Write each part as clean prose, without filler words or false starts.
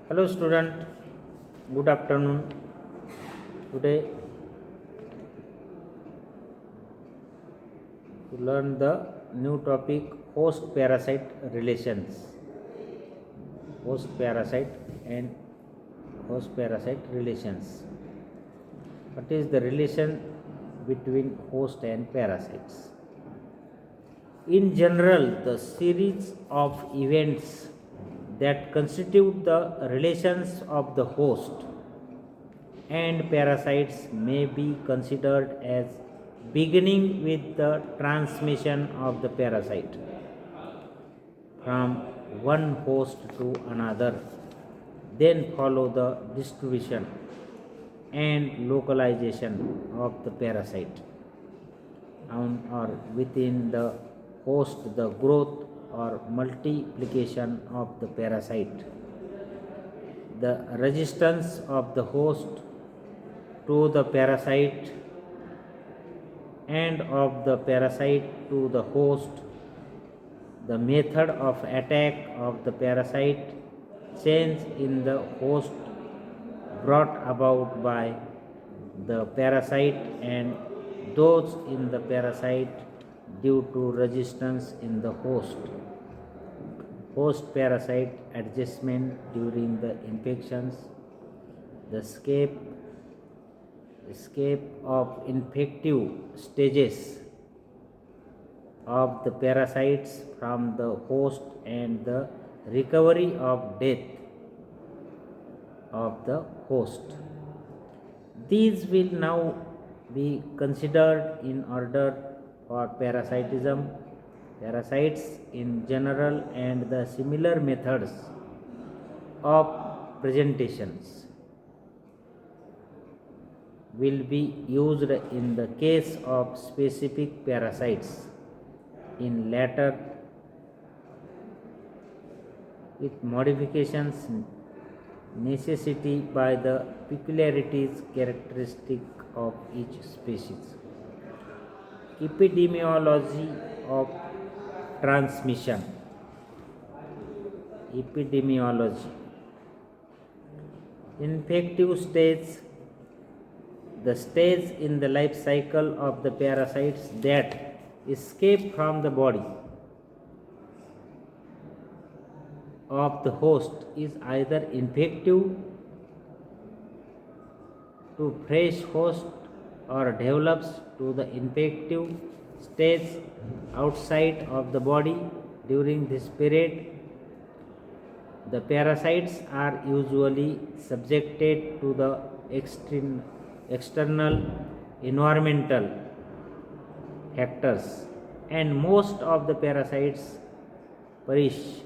Hello student, good afternoon. Today to learn the new topic host parasite relations. Host parasite and host parasite relations. What is the relation between host and parasites? In general, the series of events that constitute the relations of the host and parasites may be considered as beginning with the transmission of the parasite from one host to another, then follow the distribution and localization of the parasite on or within the host, the growth or multiplication of the parasite, the resistance of the host to the parasite and of the parasite to the host, the method of attack of the parasite, change in the host brought about by the parasite and those in the parasite due to resistance in the host. Host parasite adjustment during the infections, the escape of infective stages of the parasites from the host and the recovery of death of the host. These will now be considered in order for parasitism, parasites in general, and the similar methods of presentations will be used in the case of specific parasites. In latter, with modifications necessity by the peculiarities characteristic of each species. Epidemiology of transmission. Epidemiology. Infective stage, the stage in the life cycle of the parasites that escape from the body of the host is either infective to fresh host or develops to the infective stage outside of the body. During this period, the parasites are usually subjected to the external environmental factors, and most of the parasites perish.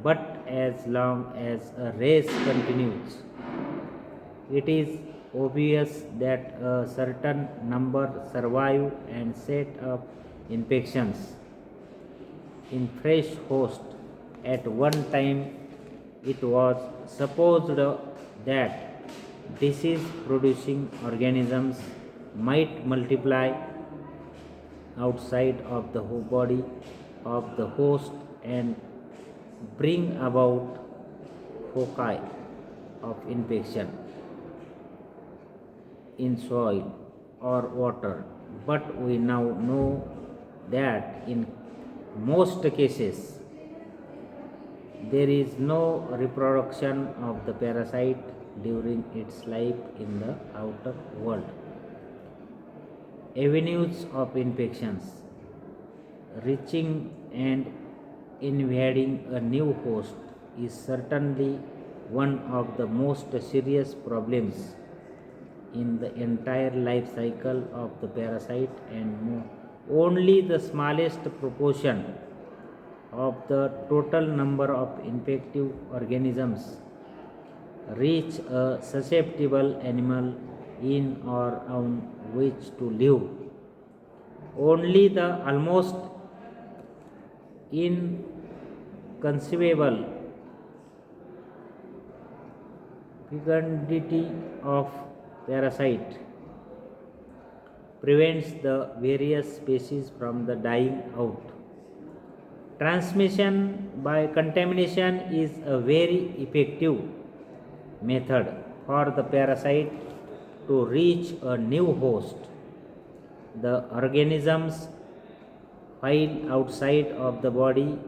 But as long as a race continues, it is obvious that a certain number survive and set up infections in fresh host. At one time, it was supposed that disease producing organisms might multiply outside of the body of the host and bring about foci of infection in soil or water. But we now know that in most cases there is no reproduction of the parasite during its life in the outer world. Avenues of infections reaching and invading a new host is certainly one of the most serious problems in the entire life cycle of the parasite, and only the smallest proportion of the total number of infective organisms reach a susceptible animal in or on which to live. Only the almost inconceivable fecundity of parasite prevents the various species from the dying out. Transmission by contamination is a very effective method for the parasite to reach a new host. The organisms file outside of the body